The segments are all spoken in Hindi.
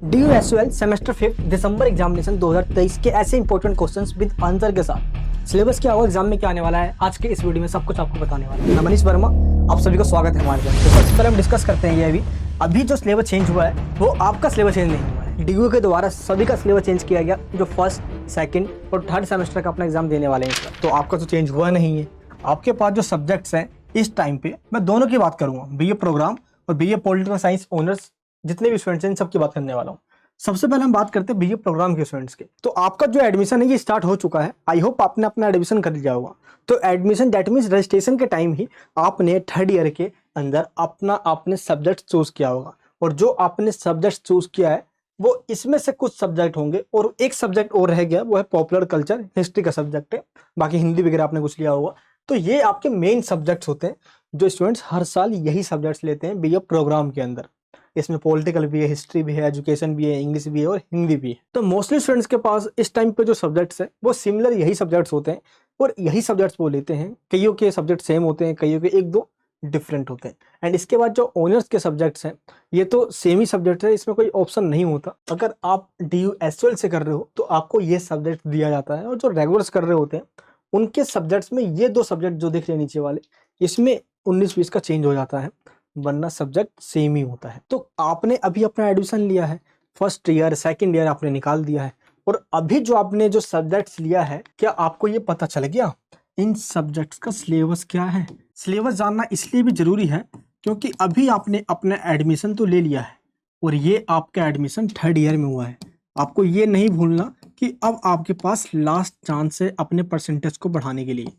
DUSOL सेमेस्टर 5 दिसंबर एग्जामिनेशन 2023 के ऐसे इंपॉर्टेंट क्वेश्चंस विद आंसर के साथ सिलेबस क्या होगा, एग्जाम में क्या आने वाला है, आज के इस वीडियो में सब कुछ आपको बताने वाला है। मैं मनीष वर्मा, आप सभी का स्वागत है हमारे चैनल पे। सबसे पहले हम डिस्कस करते हैं ये अभी जो सिलेबस चेंज हुआ है वो आपका सिलेबस चेंज नहीं हुआ है। DU के द्वारा सभी का सिलेबस चेंज किया गया जो फर्स्ट, सेकंड और थर्ड सेमेस्टर का अपना एग्जाम देने वाले हैं। तो आपका तो चेंज हुआ नहीं है। आपके पास जो सब्जेक्ट्स हैं इस टाइम पे, मैं दोनों की बात करूंगा, BA प्रोग्राम और BA पॉलिटिकल साइंस ऑनर्स, जितने भी स्टूडेंट्स हैं इन सबकी बात करने वाला हूँ। सबसे पहले हम बात करते हैं BA प्रोग्राम के स्टूडेंट्स के। तो आपका जो एडमिशन है ये स्टार्ट हो चुका है। आई होप आपने अपना एडमिशन कर लिया होगा। तो एडमिशन दैट मीन्स रजिस्ट्रेशन के टाइम ही आपने थर्ड ईयर के अंदर आपने सब्जेक्ट चूज किया होगा, और जो आपने सब्जेक्ट चूज किया है वो इसमें से कुछ सब्जेक्ट होंगे और एक सब्जेक्ट और रह गया, वो है पॉपुलर कल्चर, हिस्ट्री का सब्जेक्ट है। बाकी हिंदी वगैरह आपने कुछ लिया होगा। तो ये आपके मेन सब्जेक्ट्स होते हैं जो स्टूडेंट्स हर साल यही सब्जेक्ट्स लेते हैं BA प्रोग्राम के अंदर। इसमें पॉलिटिकल भी है, हिस्ट्री भी है, एजुकेशन भी है, इंग्लिश भी है और हिंदी भी है। तो मोस्टली स्टूडेंट्स के पास इस टाइम पे जो सब्जेक्ट्स हैं वो सिमिलर यही सब्जेक्ट्स होते हैं और यही सब्जेक्ट्स वो लेते हैं। कईयों के सब्जेक्ट सेम होते हैं, कईयों के एक दो डिफरेंट होते हैं। एंड इसके बाद जो ऑनर्स के सब्जेक्ट्स हैं ये तो सेम ही सब्जेक्ट है, इसमें कोई ऑप्शन नहीं होता। अगर आप DUSOL से कर रहे हो तो आपको ये सब्जेक्ट दिया जाता है, और जो रेगुलर्स कर रहे होते हैं उनके सब्जेक्ट्स में ये दो सब्जेक्ट जो दिख रहे हैं नीचे वाले, इसमें 19-20 का चेंज हो जाता है, वरना सब्जेक्ट सेम ही होता है। तो आपने अभी अपना एडमिशन लिया है, फर्स्ट ईयर सेकंड ईयर आपने निकाल दिया है, और अभी जो आपने जो सब्जेक्ट्स लिया है, क्या आपको ये पता चल गया इन सब्जेक्ट्स का सिलेबस क्या है? सिलेबस जानना इसलिए भी जरूरी है क्योंकि अभी आपने अपना एडमिशन तो ले लिया है और ये आपका एडमिशन थर्ड ईयर में हुआ है। आपको ये नहीं भूलना कि अब आपके पास लास्ट चांस है अपने परसेंटेज को बढ़ाने के लिए।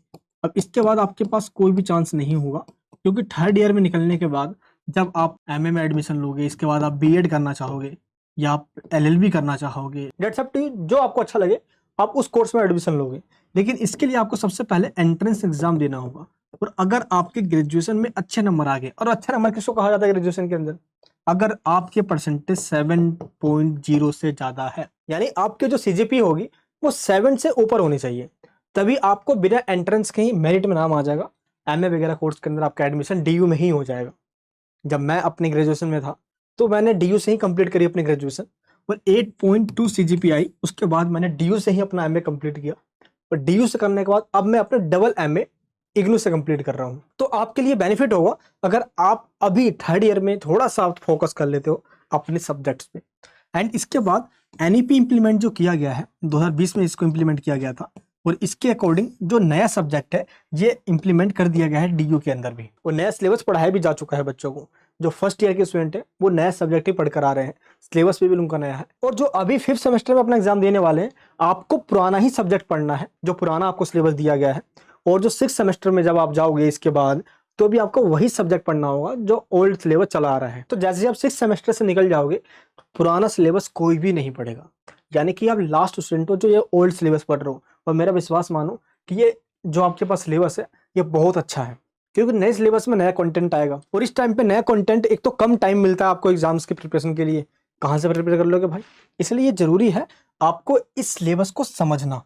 अब इसके बाद आपके पास कोई भी चांस नहीं होगा, क्योंकि थर्ड ईयर में निकलने के बाद जब आप MA में एडमिशन लोगे, इसके बाद आप BEd करना चाहोगे या आप LLB करना चाहोगे, दैट्स अप टू यू, जो आपको अच्छा लगे आप उस कोर्स में एडमिशन लोगे। लेकिन इसके लिए आपको सबसे पहले एंट्रेंस एग्जाम देना होगा। और अगर आपके ग्रेजुएशन में अच्छे नंबर आ गए, और अच्छे नंबर किसको कहा जाता है ग्रेजुएशन के अंदर, अगर आपके परसेंटेज 7.0 से ज्यादा है, यानी आपके जो CGP होगी वो 7 से ऊपर होनी चाहिए, तभी आपको बिना एंट्रेंस के ही मेरिट में नाम आ जाएगा। MA वगैरह कोर्स के अंदर आपका एडमिशन DU में ही हो जाएगा। जब मैं अपने ग्रेजुएशन में था तो मैंने DU से ही कंप्लीट करी अपनी ग्रेजुएशन, और 8.2 CGP आई। उसके बाद मैंने DU से ही अपना MA कंप्लीट किया, और DU से करने के बाद अब मैं अपना डबल MA IGNOU से कंप्लीट कर रहा हूँ। तो आपके लिए बेनिफिट होगा अगर आप अभी थर्ड ईयर में थोड़ा सा फोकस कर लेते हो अपने सब्जेक्ट्स पे। एंड इसके बाद NEP इम्प्लीमेंट जो किया गया है 2020 में, इसको इम्प्लीमेंट किया गया था, और इसके अकॉर्डिंग जो नया सब्जेक्ट है ये इम्प्लीमेंट कर दिया गया है DU के अंदर भी, और नया सिलेबस पढ़ाया भी जा चुका है बच्चों को। जो फर्स्ट ईयर के स्टूडेंट है वो नया सब्जेक्ट ही पढ़कर आ रहे हैं, सिलेबस भी उनका नया है। और जो अभी 5th सेमेस्टर में अपना एग्जाम देने वाले हैं, आपको पुराना ही सब्जेक्ट पढ़ना है, जो पुराना आपको सिलेबस दिया गया है। और जो 6th सेमेस्टर में जब आप जाओगे इसके बाद, तो भी आपको वही सब्जेक्ट पढ़ना होगा जो ओल्ड सिलेबस चला आ रहा है। तो जैसे आप 6th सेमेस्टर से निकल जाओगे, पुराना सिलेबस कोई भी नहीं पढ़ेगा, यानी कि आप लास्ट स्टूडेंट हो जो ये ओल्ड सिलेबस पढ़ रहे हो। और मेरा विश्वास मानो कि ये जो आपके पास सिलेबस है ये बहुत अच्छा है, क्योंकि नए सिलेबस में नया कंटेंट आएगा, और इस टाइम पे नया कंटेंट, एक तो कम टाइम मिलता है आपको एग्जाम्स की प्रिपरेशन के लिए, कहाँ से प्रिपेयर कर लोगे भाई। इसलिए ये जरूरी है आपको इस सिलेबस को समझना।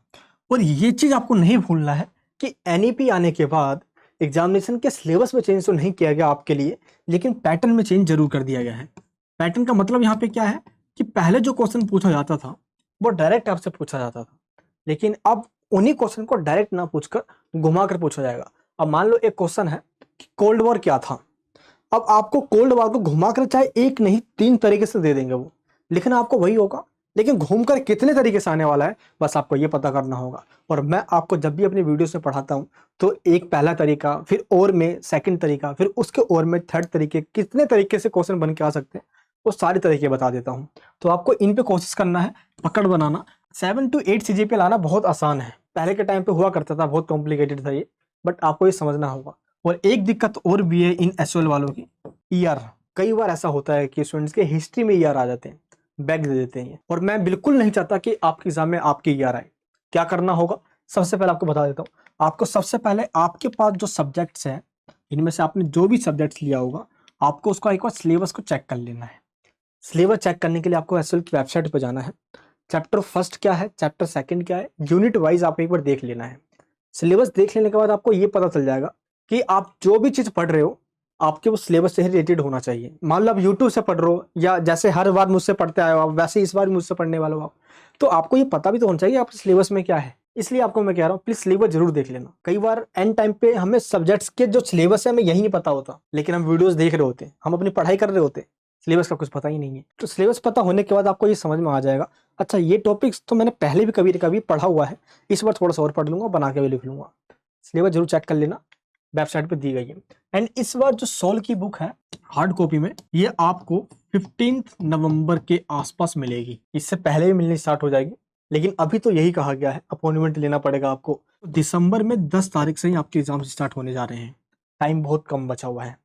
और ये चीज आपको नहीं भूलना है कि NEP आने के बाद एग्जामिनेशन के सिलेबस में चेंज तो नहीं किया गया आपके लिए, लेकिन पैटर्न में चेंज जरूर कर दिया गया है। पैटर्न का मतलब यहाँ पे क्या है कि पहले जो क्वेश्चन पूछा जाता था वो डायरेक्ट आपसे पूछा जाता था, लेकिन अब उन्हीं क्वेश्चन को डायरेक्ट ना पूछकर घुमा कर पूछा जाएगा। अब मान लो एक क्वेश्चन है कि कोल्ड वॉर क्या था, अब आपको कोल्ड वॉर को घुमाकर चाहे एक नहीं 3 तरीके से दे देंगे वो, लिखना आपको वही होगा, लेकिन घूमकर कितने तरीके से आने वाला है बस आपको ये पता करना होगा। और मैं आपको जब भी अपनी वीडियो से पढ़ाता हूँ तो एक पहला तरीका, फिर और में सेकंड तरीका, फिर उसके और में थर्ड तरीके, कितने तरीके से क्वेश्चन बन के आ सकते हैं वो सारे तरीके बता देता हूँ। तो आपको इन पे कोशिश करना है, पकड़ बनाना। 7 to 8 CGPA लाना बहुत आसान है, पहले के टाइम पे हुआ करता था, बहुत कॉम्प्लिकेटेड था ये, बट आपको ये समझना होगा। और एक दिक्कत और भी है इन SOL वालों की, ER। कई बार ऐसा होता है कि स्टूडेंट्स के हिस्ट्री में ER आ जाते हैं, बैग दे देते हैं, और मैं बिल्कुल नहीं चाहता कि आपके एग्जाम में आपकी ER आए। क्या करना होगा, सबसे पहले आपको बता देता हूँ। आपको सबसे पहले आपके पास जो सब्जेक्ट्स हैं, इनमें से आपने जो भी सब्जेक्ट्स लिया होगा, आपको उसका एक बार सिलेबस को चेक कर लेना है। सिलेबस चेक करने के लिए आपको SOL की वेबसाइट पर जाना है। चैप्टर फर्स्ट क्या है, चैप्टर सेकंड क्या है, यूनिट वाइज आपको एक बार देख लेना है। सिलेबस देख लेने के बाद आपको ये पता चल जाएगा कि आप जो भी चीज पढ़ रहे हो आपके वो सिलेबस से रिलेटेड होना चाहिए। मान लो आप यूट्यूब से पढ़ रहे हो या जैसे हर बार मुझसे पढ़ते आए हो आप, वैसे इस बार मुझसे पढ़ने वाले हो आप, तो आपको ये पता भी तो होना चाहिए आपके सिलेबस में क्या है। इसलिए आपको मैं कह रहा हूँ प्लीज सिलेबस जरूर देख लेना। कई बार एंड टाइम पे हमें सब्जेक्ट्स के जो सिलेबस है हमें यही नहीं पता होता, लेकिन हम वीडियोस देख रहे होते हैं, हम अपनी पढ़ाई कर रहे होते हैं, सिलेबस का कुछ पता ही नहीं है। तो सिलेबस पता होने के बाद आपको ये समझ में आ जाएगा, अच्छा ये टॉपिक्स तो मैंने पहले भी कभी कभी पढ़ा हुआ है, इस बार थोड़ा सा और पढ़ लूंगा, बना के भी लिख लूंगा। सिलेबस जरूर चेक कर लेना, वेबसाइट पे दी गई है। एंड इस बार जो सोल की बुक है हार्ड कॉपी में, ये आपको 15 नवंबर के आसपास मिलेगी। इससे पहले भी मिलनी स्टार्ट हो जाएगी, लेकिन अभी तो यही कहा गया है अपॉइंटमेंट लेना पड़ेगा आपको। दिसंबर में 10 तारीख से ही आपके एग्जाम स्टार्ट होने जा रहे हैं, टाइम बहुत कम बचा हुआ है।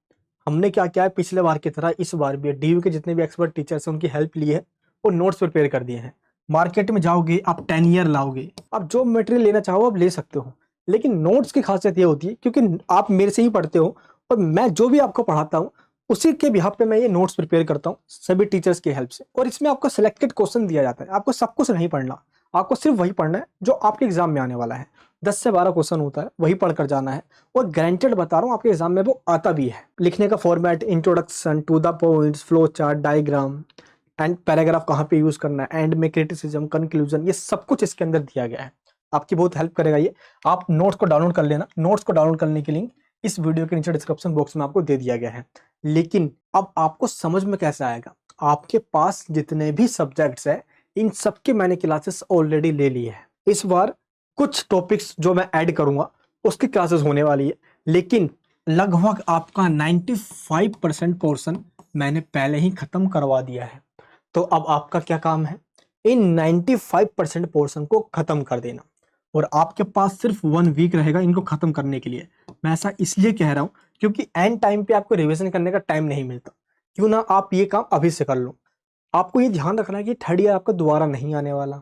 हमने क्या किया है, पिछले बार की तरह इस बार भी डीयू के जितने भी एक्सपर्ट टीचर्स हैं उनकी हेल्प ली है और नोट्स प्रिपेयर कर दिए हैं। मार्केट में जाओगे आप 10 ईयर लाओगे, आप जो मटेरियल लेना चाहो आप ले सकते हो, लेकिन नोट्स की खासियत ये होती है क्योंकि आप मेरे से ही पढ़ते हो और मैं जो भी आपको पढ़ाता हूँ उसी के बिहाफ पे मैं ये नोट्स प्रिपेयर करता हूँ सभी टीचर्स की हेल्प से। और इसमें आपको सिलेक्टेड क्वेश्चन दिया जाता है, आपको सब कुछ नहीं पढ़ना, आपको सिर्फ वही पढ़ना है जो आपके एग्जाम में आने वाला है। 10 से 12 क्वेश्चन होता है, वही पढ़कर जाना है और गारंटेड बता रहा हूँ आपके एग्जाम में वो आता भी है। लिखने का format, introduction to the points, flow chart, diagram and paragraph कहाँ पे यूज करना है, एंड में क्रिटिसिज्म, कंक्लूजन, ये सब कुछ इसके अंदर दिया गया है। आपकी बहुत हेल्प करेगा ये। आप नोट्स को डाउनलोड कर लेना। नोट्स को डाउनलोड करने की लिंक इस वीडियो के नीचे डिस्क्रिप्शन बॉक्स में आपको दे दिया गया है। लेकिन अब आपको समझ में कैसे आएगा, आपके पास जितने भी सब्जेक्ट्स है इन सब के मैंने क्लासेस ऑलरेडी ले ली है। इस बार कुछ टॉपिक्स जो मैं ऐड करूंगा उसकी क्लासेस होने वाली है, लेकिन लगभग आपका 95% पोर्शन मैंने पहले ही खत्म करवा दिया है। तो अब आपका क्या काम है, इन 95% पोर्शन को खत्म कर देना, और आपके पास सिर्फ 1 वीक रहेगा इनको खत्म करने के लिए। मैं ऐसा इसलिए कह रहा हूं क्योंकि एंड टाइम पे आपको रिवीजन करने का टाइम नहीं मिलता। क्यों ना आप ये काम अभी से कर लो। आपको ये ध्यान रखना है कि थर्ड ईयर आपका दोबारा नहीं आने वाला।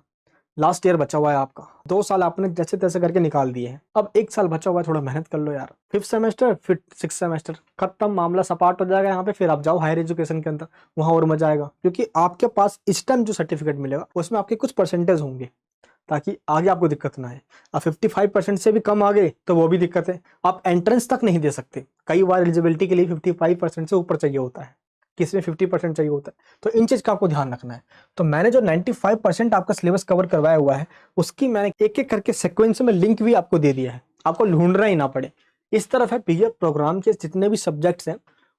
लास्ट ईयर बचा हुआ है आपका, 2 साल आपने जैसे तैसे करके निकाल दिए हैं, अब 1 साल बचा हुआ है, थोड़ा मेहनत कर लो यार। 5th सेमेस्टर फिर 6th सेमेस्टर खत्म, मामला सपाट हो जाएगा यहाँ पे। फिर आप जाओ हायर एजुकेशन के अंदर, वहां और मजा आएगा, क्योंकि आपके पास इस टाइम जो सर्टिफिकेट मिलेगा उसमें आपके कुछ परसेंटेज होंगे, ताकि आगे आपको दिक्कत ना आए। अब 55% से भी कम आ गए तो वो भी दिक्कत है, आप एंट्रेंस तक नहीं दे सकते। कई बार एलिजिबिलिटी के लिए 55% से ऊपर चाहिए होता है, किसमें 50% चाहिए होता है। तो इन चीज का आपको ध्यान रखना है। तो मैंने जो 95% आपका सिलेबस कवर करवाया हुआ है उसकी मैंने एक एक करके सीक्वेंस में लिंक भी आपको दे दिया है, आपको ढूंढना ही ना पड़े। इस तरफ है पीडीएफ प्रोग्राम के जितने भी सब्जेक्ट्स हैं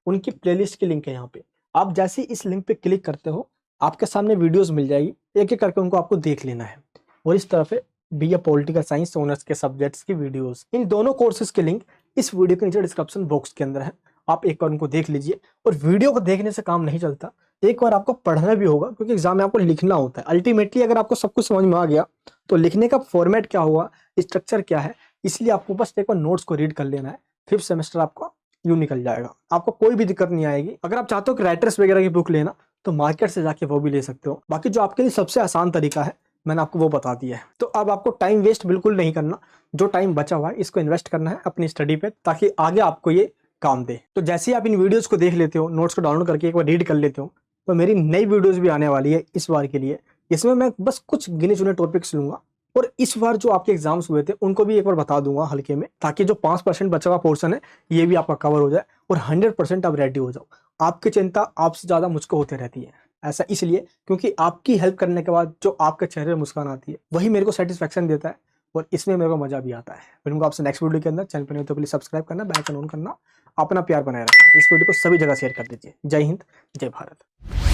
उनकी प्लेलिस्ट की लिंक है यहाँ पे। आप जैसे ही इस लिंक पे क्लिक करते हो आपके सामने वीडियोस मिल जाएगी, एक एक करके उनको आपको देख लेना है। और इस तरफ है बीए पॉलिटिकल साइंस ऑनर्स के सब्जेक्ट्स की वीडियोस। इन दोनों कोर्सेज के लिंक इस वीडियो के नीचे डिस्क्रिप्शन बॉक्स के अंदर है, आप एक बार उनको देख लीजिए। और वीडियो को देखने से काम नहीं चलता, एक बार आपको पढ़ना भी होगा, क्योंकि एग्जाम में आपको लिखना होता है। अल्टीमेटली अगर आपको सब कुछ समझ में आ गया तो लिखने का फॉर्मेट क्या हुआ, स्ट्रक्चर क्या है, इसलिए आपको बस एक बार नोट्स को रीड कर लेना है। 5th सेमेस्टर आपका यूं निकल जाएगा, आपको कोई भी दिक्कत नहीं आएगी। अगर आप चाहते हो कि राइटर्स वगैरह की बुक लेना तो मार्केट से जाके वो भी ले सकते हो। बाकी जो आपके लिए सबसे आसान तरीका है मैंने आपको वो बता दिया है। तो अब आपको टाइम वेस्ट बिल्कुल नहीं करना, जो टाइम बचा हुआ है इसको इन्वेस्ट करना है अपनी स्टडी पे, ताकि आगे आपको ये काम दे। तो जैसे ही आप इन वीडियोस को देख लेते हो, नोट्स को डाउनलोड करके एक बार रीड कर लेते हो, तो मेरी नई वीडियोस भी आने वाली है इस बार के लिए। इसमें मैं बस कुछ गिने चुने टॉपिक्स लूंगा और इस बार जो आपके एग्जाम्स हुए थे उनको भी एक बार बता दूंगा हल्के में, ताकि जो 5% बचा हुआ पोर्शन है ये भी आपका कवर हो जाए और 100% आप रेडी हो जाओ। आपकी चिंता आपसे ज्यादा मुझको होती रहती है, ऐसा इसलिए क्योंकि आपकी हेल्प करने के बाद जो आपके चेहरे पर मुस्कान आती है वही मेरे को सेटिस्फेक्शन देता है और इसमें मेरे को मजा भी आता है। मिलूंगा आपसे नेक्स्ट वीडियो के अंदर। चैनल पर नहीं तो प्लीज सब्सक्राइब करना, बेल आइकन ऑन करना, अपना प्यार बनाए रखना। इस वीडियो को सभी जगह शेयर कर दीजिए। जय हिंद, जय भारत।